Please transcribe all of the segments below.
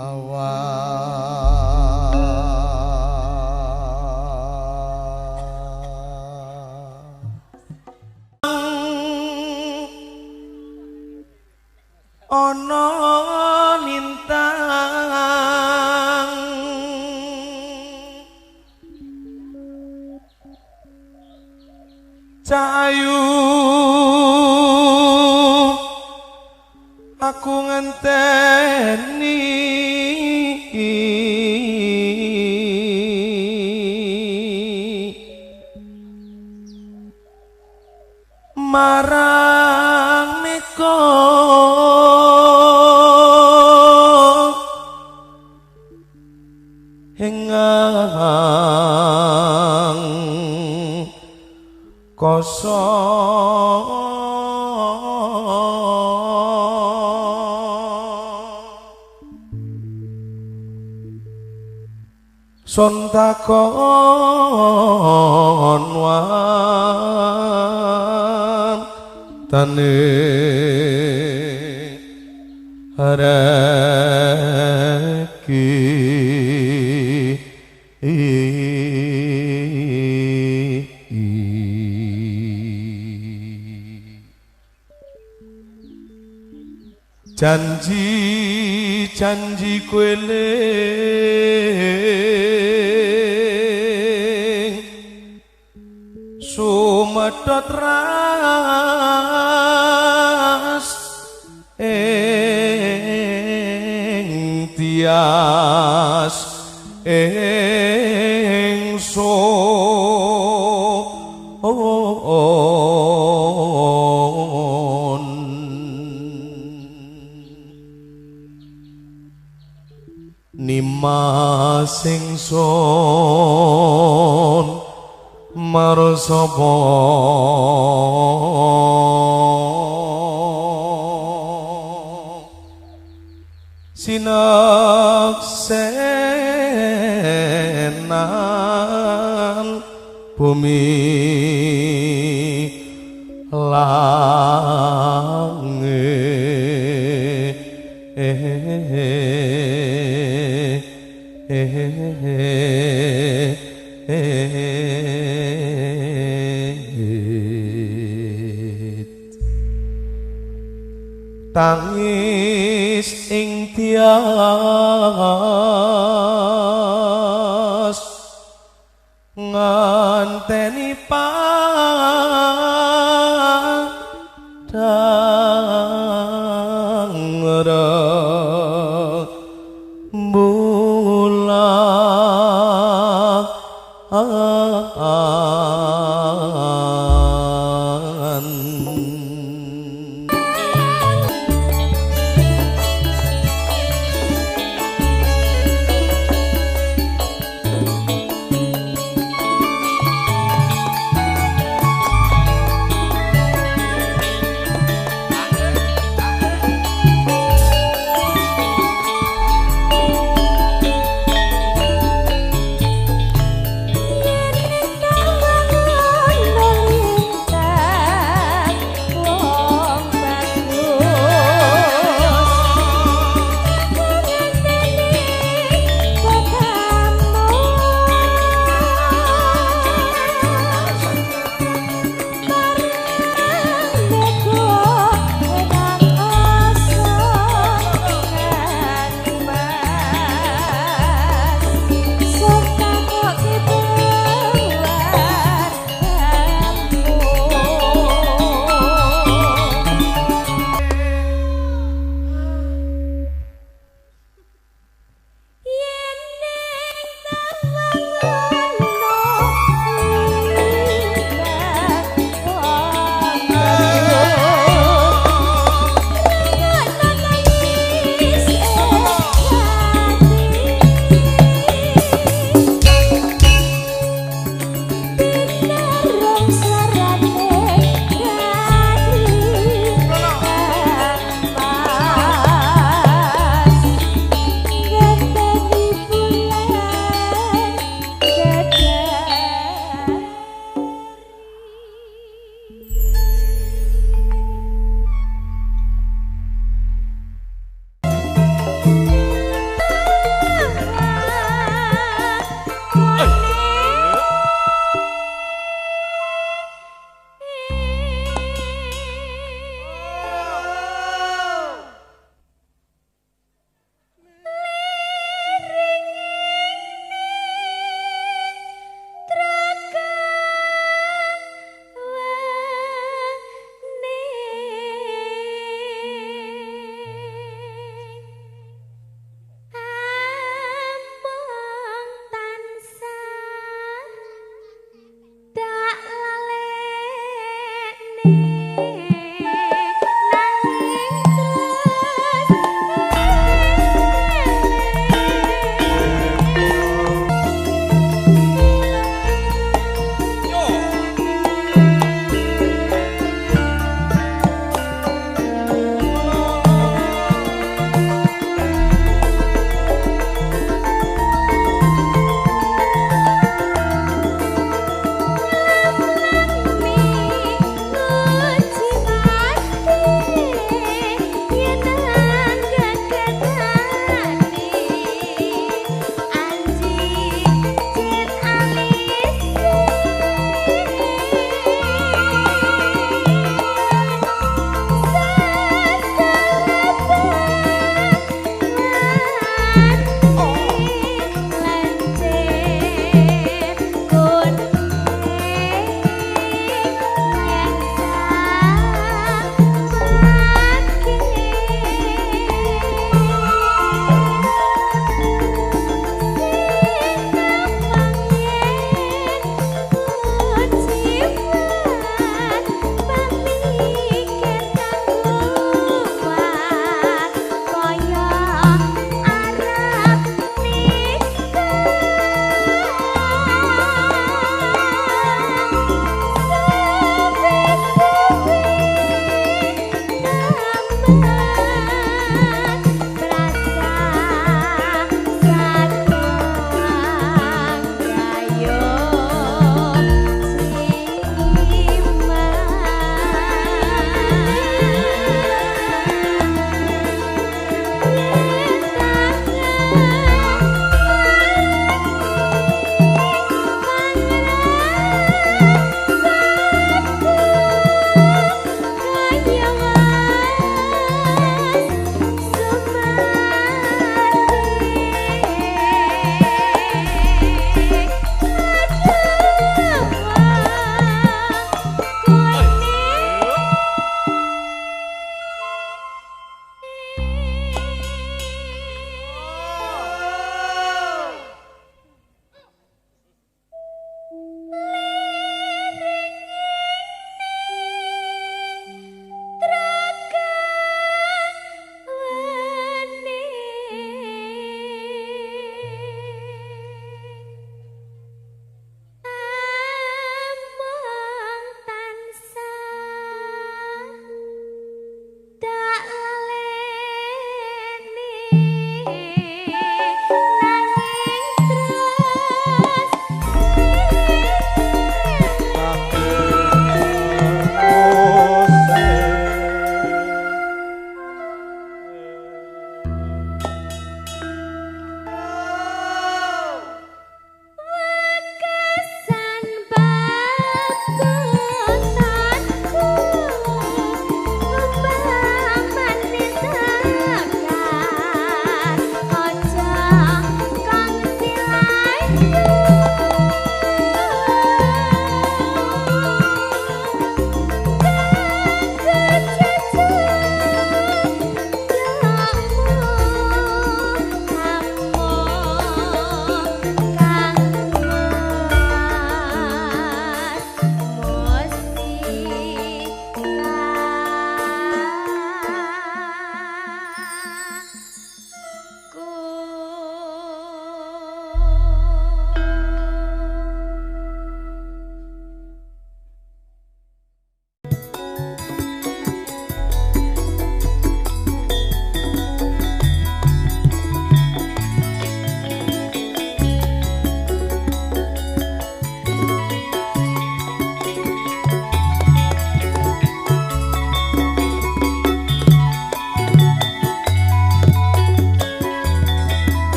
Ana lintang cahayu aku ngenteni marang meko hengang kosong sontakon wan tane haraki janji kwele sumedhot ras ing tias nimas ingsun marsapa sinaksenan bumi tangis ing tias nganteni padang rembulan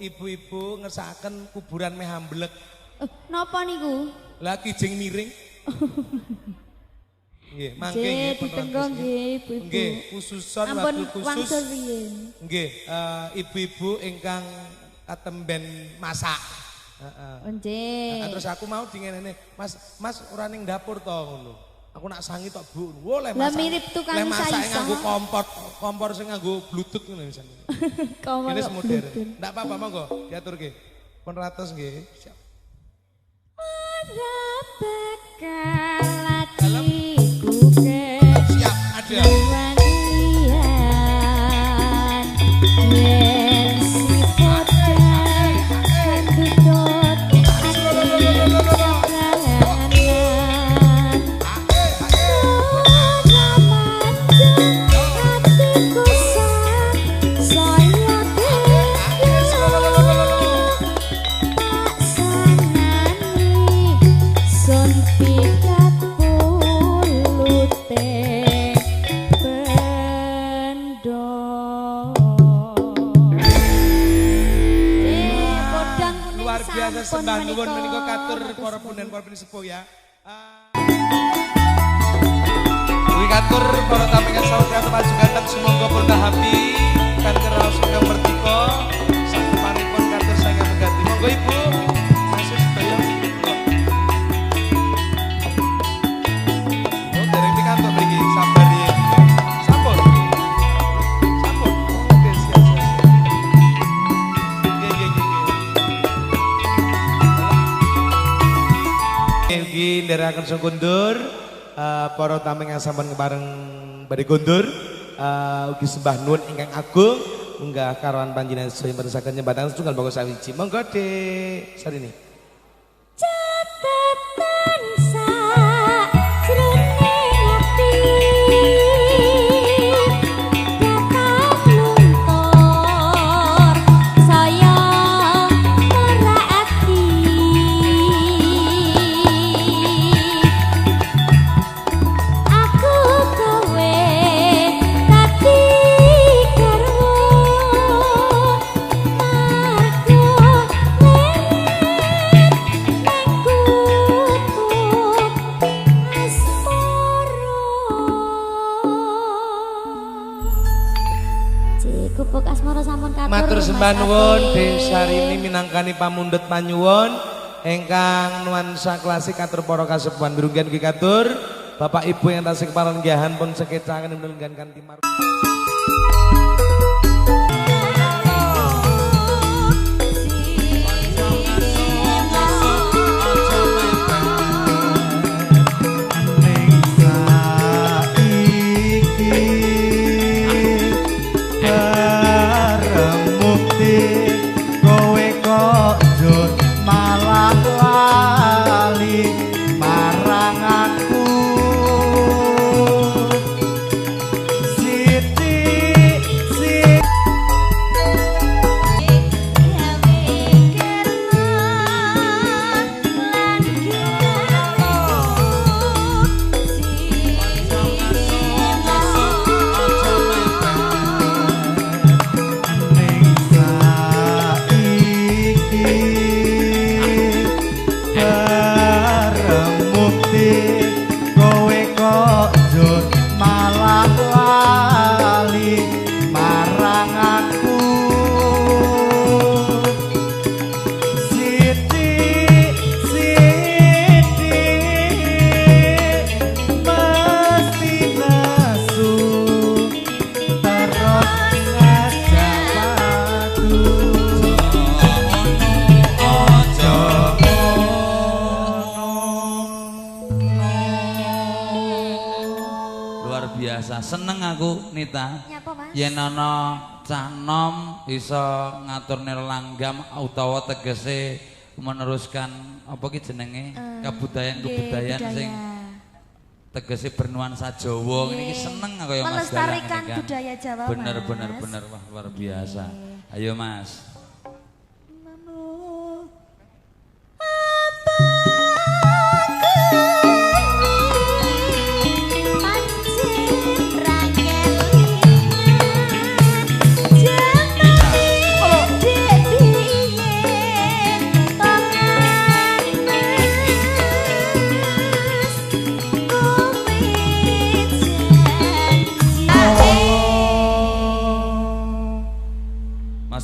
Ibu-ibu ngersakaken kuburan meh amblek. Napa niku? Lah kijing miring. Nggih, mangke nggih ditenggo nggih ibu-ibu. Nggih, khususon waktu khusus. Nggih, ibu-ibu ingkang katemben masak. Heeh. Nggih. Terus aku mau dingenene, Mas ora ning dapur to ngono. Aku nak sangi tok Bu. Wo le masak. Lah mirip tukang saisa. Le masak nganggo kompor sing nganggo bluetooth ngono misalnya. Kompor. Ini modern. Ndak apa-apa monggo diaturke. Pun ratus nggih. Siap. Ora bakal atiku ke. Siap, ada. Sembah nuwun menika katur para punden-para sepuh ya. Kuwi katur para tamu ingkang sawetara maju ganteng sumangga pun happy kan keraos ingkang merdeka sakeparipun katur saking megati. Monggo Ibu. Masih sedaya. Oh, dereng pikantuk mriki sabar ya. Sampun. Sampun. Oke, siap. Nggih ndherekaken sungkundur para tamu ingkang sampun bareng badhe kundur ugi sembah nuwun ingkang agung munggah karawan panjenengan sedaya meresaken nyembatan setunggal monggo sawiji monggo Dik Sarini. Catatan sajroning ati datang luntur saya merati aku kowe tadi karo margo Sembah nuwun Desarini minangkani pamundhut panyuwun ingkang nuansa klasik atur para kasepuhan drunggan nggih katur Bapak Ibu yang tasih keparenggahan pun sekecaken menunggan kanthi mar seneng aku Nita. Nyapa Mas? Yen ana cah nom iso ngaturne langgam utawa tegese meneruskan apa ki jenenge kebudayaan-kebudayaan sing tegese bernuansa Jawa ngene iki seneng aku ya Mas. Melestarikan budaya Jawa. Bener wah luar biasa. Ayo Mas.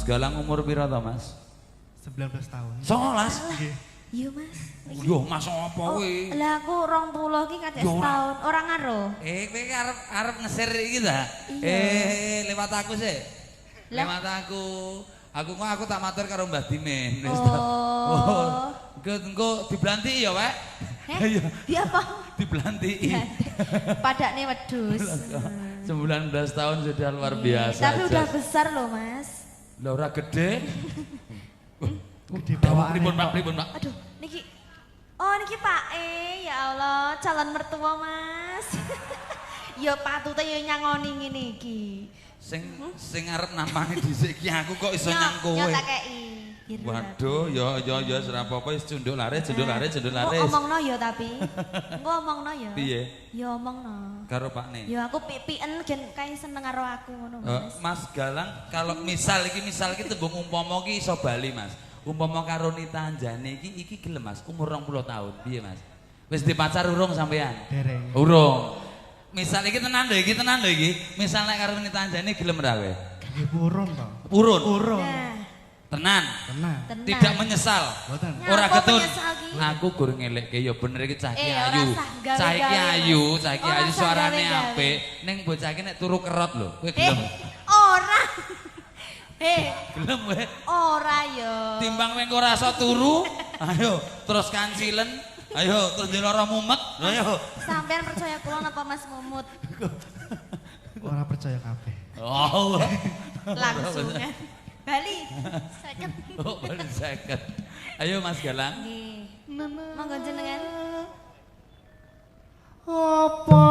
Galang umur pira to Mas? 19 tahun. 19? Nggih. Iya Mas. Yo Mas apa kuwi? Lah aku 20 ki kadek setahun, ora ngaruh. Kowe arep ngeser iki ta? Lewat aku sih. Lewat aku. Aku tak matur karo Mbah Dimen. Wis ta. Oh. Engko diblanti ya, Pak? Iya apa? Diblanti. Padakne wedhus. 19 tahun sudah luar biasa. Tapi udah besar loh Mas. Lah ora gede. Gede bawaane. Pripun, Pak? Aduh, niki. Oh, niki Pak ya Allah, calon mertua Mas. Ya patute ya nyangoni ngene iki. Sing arep nampani dhisik ki aku kok iso nyang kowe. Yo tak kei. Waduh, ya ora apa-apa wis cunduk laris. Omongno ya tapi. Engko omongno ya. Piye? Ya omongno. Karo Pakne. Ya aku pipiken gen kae seneng karo aku ngono Mas. Mas Galang, kalau misal iki tembung umpama ki iso bali Mas. Umpama karo Nita Anjani iki gelem Mas, umur 20 tahun. Piye Mas? Wis dipacar urung sampean? Dereng. Urung. Misal iki tenan lho iki. Misal nek karo Nita Anjani gelem ra kowe? Nggih purun to. Urun. Nah, Tenan. tenang. Tidak menyesal. Mboten. Ora Nyapa ketun. menyesal ki? Aku gur ngelekke ya bener iki cah ki ora ayu. sah gawe-gawe, Cah iki ayu, cah iki Ora ayu sah suarane gawe-gawe. apik. Ning bocah iki nek turu kerot lho. Kowe gelem? Ora. Gelem kowe? Ora ya. Timbang kowe ora iso turu, ayo terus kancilen. Ayo terus dilara mumet. Ayo. Sampean percaya kula napa Mas Mumut? Ora percaya kabeh. Oh. Langsung kan. Bali. Seket. Oh, balik 50. Ayo Mas Galang. Nggih. Monggo jenengan. Apa